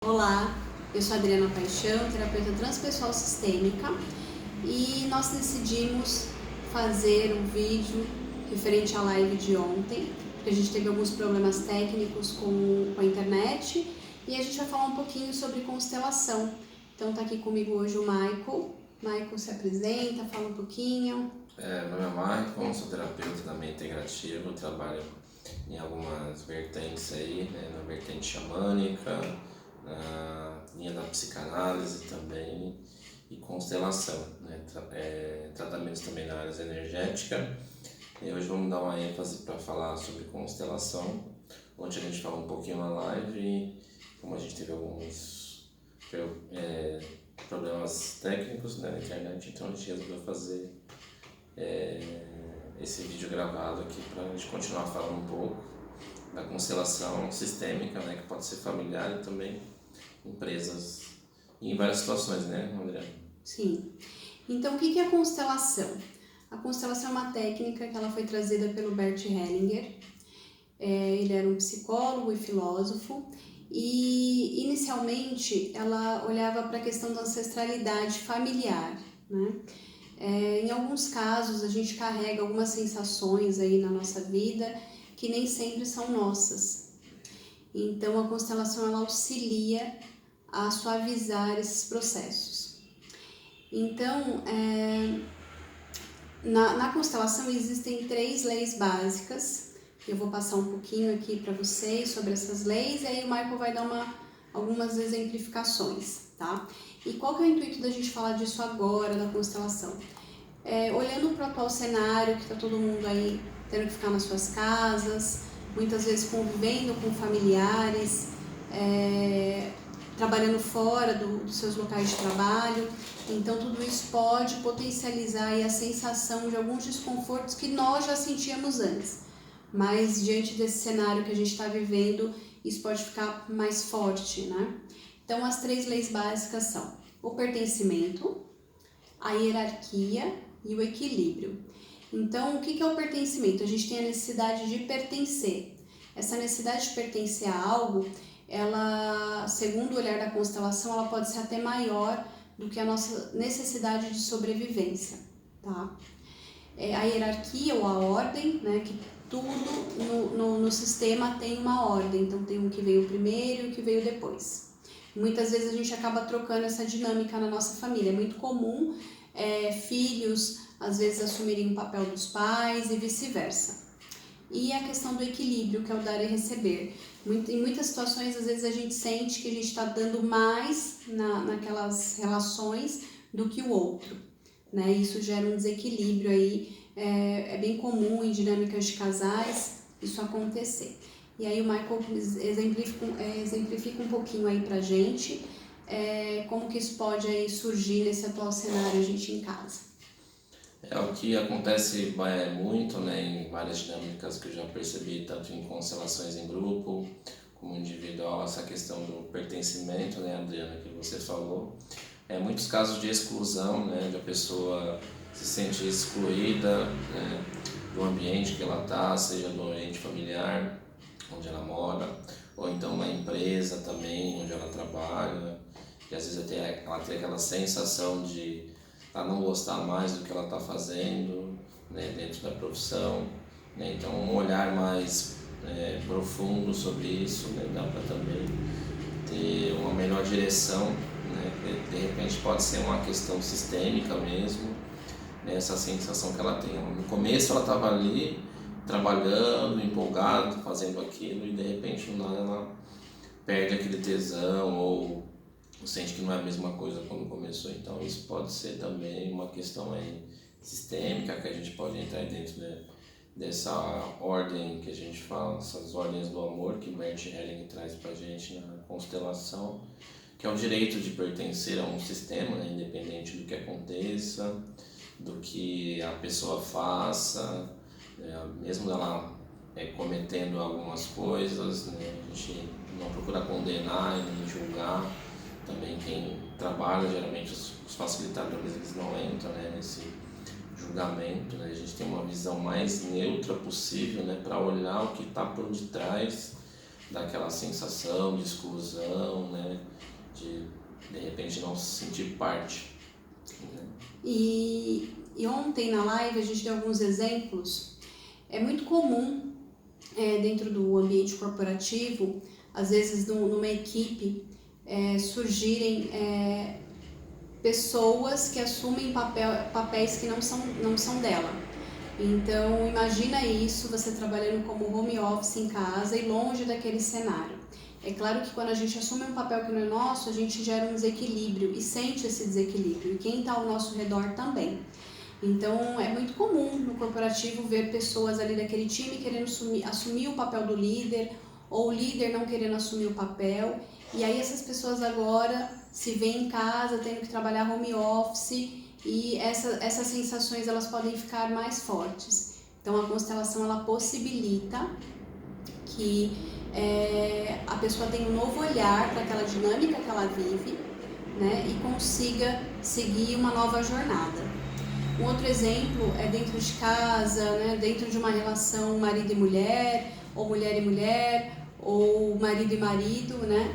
Olá, eu sou Adriana Paixão, terapeuta transpessoal sistêmica, e nós decidimos fazer um vídeo referente à live de ontem, porque a gente teve alguns problemas técnicos com a internet, e a gente vai falar um pouquinho sobre constelação. Então tá aqui comigo hoje o Michael. Michael, se apresenta, fala um pouquinho. Meu nome é Michael, sou terapeuta também integrativo, trabalho em algumas vertentes aí, né, na vertente xamânica, na linha da psicanálise também e constelação, né, tratamentos também na área energética. E hoje vamos dar uma ênfase para falar sobre constelação. Ontem a gente falou um pouquinho na live e como a gente teve alguns problemas técnicos, né, na internet, então a gente resolveu fazer esse vídeo gravado aqui para a gente continuar falando um pouco da constelação sistêmica, né, que pode ser familiar e também empresas em várias situações, né, André? Sim. Então, o que é a constelação? A constelação é uma técnica que ela foi trazida pelo Bert Hellinger. Ele era um psicólogo e filósofo e, inicialmente, ela olhava para a questão da ancestralidade familiar, né? Em alguns casos, a gente carrega algumas sensações aí na nossa vida que nem sempre são nossas. Então, a constelação ela auxilia a suavizar esses processos. Então, na constelação existem 3 leis básicas. Eu vou passar um pouquinho aqui para vocês sobre essas leis e aí o Michael vai dar algumas exemplificações, tá? E qual que é o intuito da gente falar disso agora, da constelação? Olhando para o atual cenário, que está todo mundo aí tendo que ficar nas suas casas, muitas vezes convivendo com familiares, trabalhando fora dos seus locais de trabalho. Então tudo isso pode potencializar aí a sensação de alguns desconfortos que nós já sentíamos antes. Mas diante desse cenário que a gente está vivendo, isso pode ficar mais forte, né? Então as 3 leis básicas são o pertencimento, a hierarquia e o equilíbrio. Então, o que é o pertencimento? A gente tem a necessidade de pertencer. Essa necessidade de pertencer a algo, ela, segundo o olhar da constelação, ela pode ser até maior do que a nossa necessidade de sobrevivência, tá? A hierarquia ou a ordem, né, que tudo no sistema tem uma ordem, então tem um que veio primeiro e o que veio depois. Muitas vezes a gente acaba trocando essa dinâmica na nossa família. É muito comum filhos, às vezes, assumirem o papel dos pais e vice-versa. E a questão do equilíbrio, que é o dar e receber. Em muitas situações, às vezes, a gente sente que a gente está dando mais naquelas relações do que o outro, né? Isso gera um desequilíbrio aí. É bem comum em dinâmicas de casais isso acontecer. E aí o Michael exemplifica um pouquinho aí pra gente como que isso pode aí surgir nesse atual cenário a gente em casa. O que acontece muito, né, em várias dinâmicas que eu já percebi, tanto em constelações em grupo como individual, essa questão do pertencimento, né, Adriana, que você falou. Muitos casos de exclusão, né, onde a pessoa se sente excluída, né, do ambiente que ela está, seja do ambiente familiar, onde ela mora, ou então na empresa também, onde ela trabalha, e às vezes ela tem aquela sensação de não gostar mais do que ela está fazendo, né, dentro da profissão, né, então um olhar mais profundo sobre isso, né, dá para também ter uma melhor direção, né, de repente pode ser uma questão sistêmica mesmo, né, essa sensação que ela tem. No começo ela estava ali trabalhando, empolgada, fazendo aquilo e de repente do nada ela perde aquele tesão ou sente que não é a mesma coisa quando começou. Então isso pode ser também uma questão aí sistêmica que a gente pode entrar dentro dessa ordem que a gente fala, essas ordens do amor que Bert Hellinger traz pra gente na constelação, que é o direito de pertencer a um sistema, né, independente do que aconteça, do que a pessoa faça, mesmo ela cometendo algumas coisas, né, a gente não procura condenar e nem julgar. Também quem trabalha, geralmente os facilitadores, eles não entram, né, nesse julgamento, né? A gente tem uma visão mais neutra possível, né, para olhar o que está por detrás daquela sensação de exclusão, né? De repente não se sentir parte. Né? E ontem na live a gente deu alguns exemplos. É muito comum dentro do ambiente corporativo, às vezes numa equipe, surgirem pessoas que assumem papéis que não são dela. Então imagina isso, você trabalhando como home office em casa e longe daquele cenário. É claro que quando a gente assume um papel que não é nosso, a gente gera um desequilíbrio e sente esse desequilíbrio, e quem está ao nosso redor também. Então é muito comum no corporativo ver pessoas ali daquele time querendo assumir o papel do líder, ou o líder não querendo assumir o papel, e aí essas pessoas agora se veem em casa tendo que trabalhar home office, e essas sensações elas podem ficar mais fortes. Então a constelação ela possibilita que a pessoa tenha um novo olhar para aquela dinâmica que ela vive, né, e consiga seguir uma nova jornada. Um outro exemplo é dentro de casa, né, dentro de uma relação marido e mulher, ou mulher e mulher, ou marido e marido, né?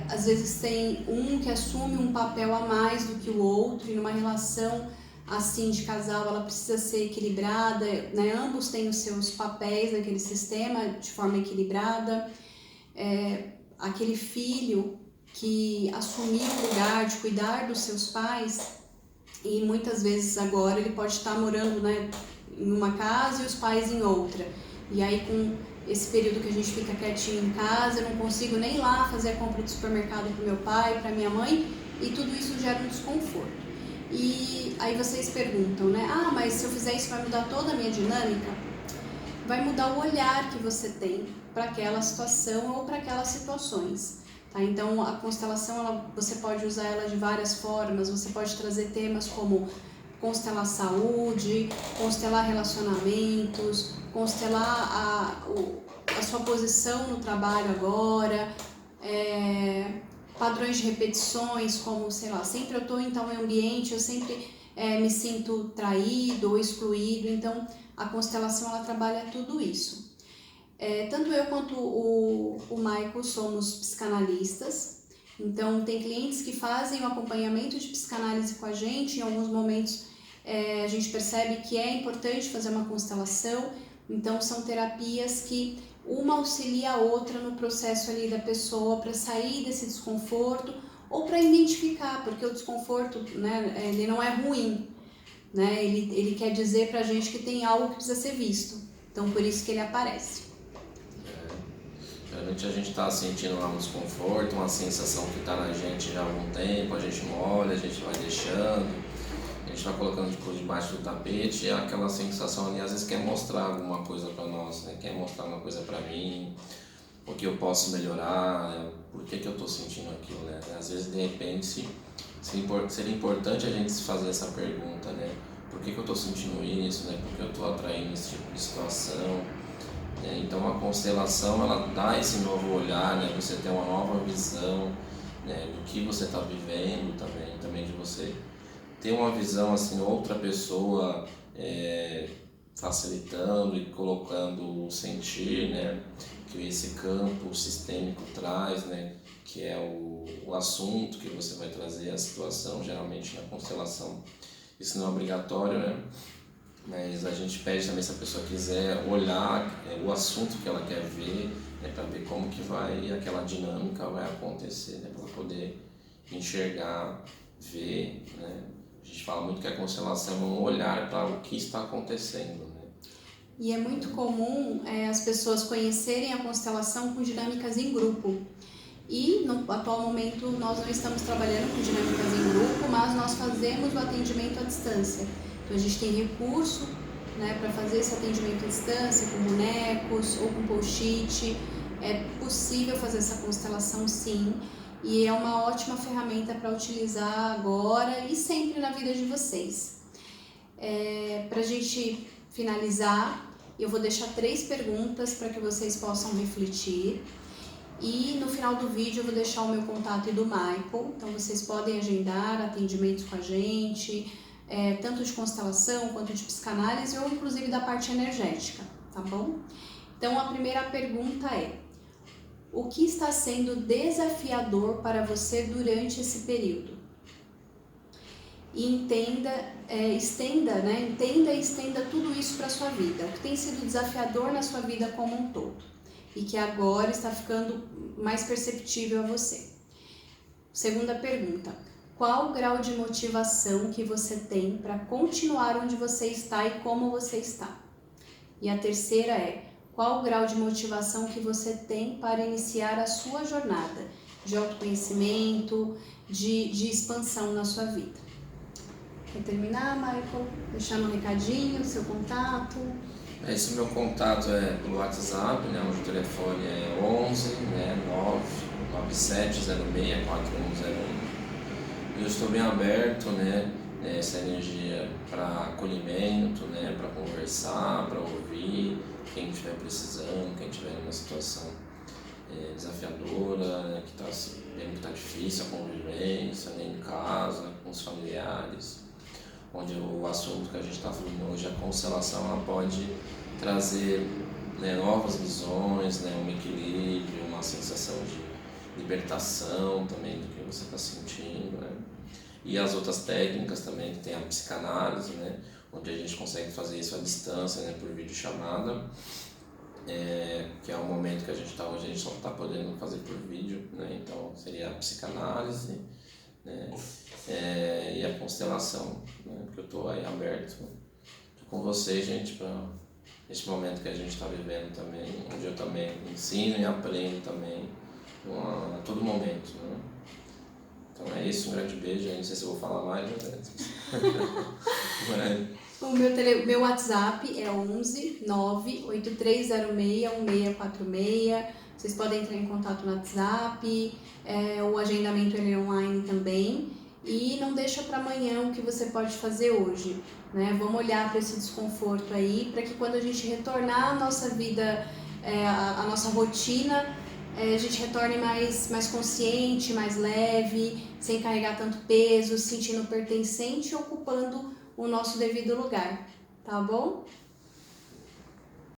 Às vezes tem um que assume um papel a mais do que o outro, e numa relação assim de casal ela precisa ser equilibrada, né? Ambos têm os seus papéis naquele sistema de forma equilibrada. Aquele filho que assumiu o lugar de cuidar dos seus pais, e muitas vezes agora ele pode estar morando, né, em uma casa e os pais em outra, e aí com esse período que a gente fica quietinho em casa, eu não consigo nem ir lá fazer a compra do supermercado para o meu pai, para minha mãe, e tudo isso gera um desconforto. E aí vocês perguntam, né? Mas se eu fizer isso vai mudar toda a minha dinâmica? Vai mudar o olhar que você tem para aquela situação ou para aquelas situações. Tá? Então a constelação você pode usar ela de várias formas, você pode trazer temas como constelar saúde, constelar relacionamentos, constelar a sua posição no trabalho agora, padrões de repetições, como, sei lá, sempre eu estou em tal ambiente, eu sempre me sinto traído ou excluído. Então a constelação ela trabalha tudo isso. Tanto eu quanto o Michael somos psicanalistas, então tem clientes que fazem o acompanhamento de psicanálise com a gente. Em alguns momentos a gente percebe que é importante fazer uma constelação, então são terapias que uma auxilia a outra no processo ali da pessoa para sair desse desconforto ou para identificar, porque o desconforto, né, ele não é ruim, né, ele quer dizer pra gente que tem algo que precisa ser visto, então por isso que ele aparece. Realmente a gente está sentindo lá um desconforto, uma sensação que está na gente já há algum tempo, a gente não olha, a gente vai deixando, a gente vai colocando por debaixo do tapete, e aquela sensação ali às vezes quer mostrar alguma coisa para nós, né? Quer mostrar uma coisa para mim, o que eu posso melhorar, né? Por que eu estou sentindo aquilo, né? Às vezes de repente seria importante a gente se fazer essa pergunta, né? Por que eu estou sentindo isso, né? Por que eu estou atraindo esse tipo de situação? Então a constelação ela dá esse novo olhar, né? Você tem uma nova visão, né? Do que você está vivendo também de você ter uma visão assim, outra pessoa facilitando e colocando o sentir, né? Que esse campo sistêmico traz, né? Que é o assunto que você vai trazer, a situação, geralmente na constelação. Isso não é obrigatório, né? Mas a gente pede também, se a pessoa quiser olhar o assunto que ela quer ver, né, para ver como que aquela dinâmica vai acontecer, né, para poder enxergar, ver, né. A gente fala muito que a constelação é um olhar para o que está acontecendo, né. E é muito comum as pessoas conhecerem a constelação com dinâmicas em grupo. E no atual momento nós não estamos trabalhando com dinâmicas em grupo, mas nós fazemos o atendimento à distância. Então a gente tem recurso, né, para fazer esse atendimento à distância, com bonecos ou com post-it. É possível fazer essa constelação sim, e é uma ótima ferramenta para utilizar agora e sempre na vida de vocês. Para a gente finalizar, eu vou deixar 3 perguntas para que vocês possam refletir. E no final do vídeo eu vou deixar o meu contato e do Michael, então vocês podem agendar atendimentos com a gente, tanto de constelação quanto de psicanálise ou inclusive da parte energética, tá bom? Então a primeira pergunta é: o que está sendo desafiador para você durante esse período. E entenda e estenda tudo isso para a sua vida, o que tem sido desafiador na sua vida como um todo e que agora está ficando mais perceptível a você. Segunda pergunta: qual o grau de motivação que você tem para continuar onde você está e como você está? E a terceira é: qual o grau de motivação que você tem para iniciar a sua jornada de autoconhecimento, de expansão na sua vida? Quer terminar, Michael? Deixando um recadinho, seu contato? Esse meu contato é pelo WhatsApp, né? O telefone é 11 997064101. Eu estou bem aberto, né? Essa energia para acolhimento, né? Para conversar, para ouvir quem estiver precisando, quem estiver numa situação desafiadora, né? Que está vendo que está difícil a convivência, né? Em casa, com os familiares, onde o assunto que a gente está falando hoje, a constelação, ela pode trazer, né, novas visões, né, um equilíbrio, uma sensação de libertação também do que você está sentindo, né? E as outras técnicas também, que tem a psicanálise, né, onde a gente consegue fazer isso à distância, né, por videochamada, que é um momento que a gente está hoje, a gente só está podendo fazer por vídeo, né? Então seria a psicanálise, né? E a constelação, né? Que eu estou aí aberto com vocês, gente, para esse momento que a gente está vivendo também, onde eu também ensino e aprendo também a todo momento, né? Então é isso, um grande beijo. Não sei se eu vou falar mais, né? O meu WhatsApp é 11 98306 1646. Vocês podem entrar em contato no WhatsApp, o agendamento ele é online também. E não deixa para amanhã o que você pode fazer hoje, né? Vamos olhar para esse desconforto aí, para que quando a gente retornar à nossa vida, a nossa rotina, a gente retorne mais consciente, mais leve, sem carregar tanto peso, se sentindo pertencente e ocupando o nosso devido lugar, tá bom?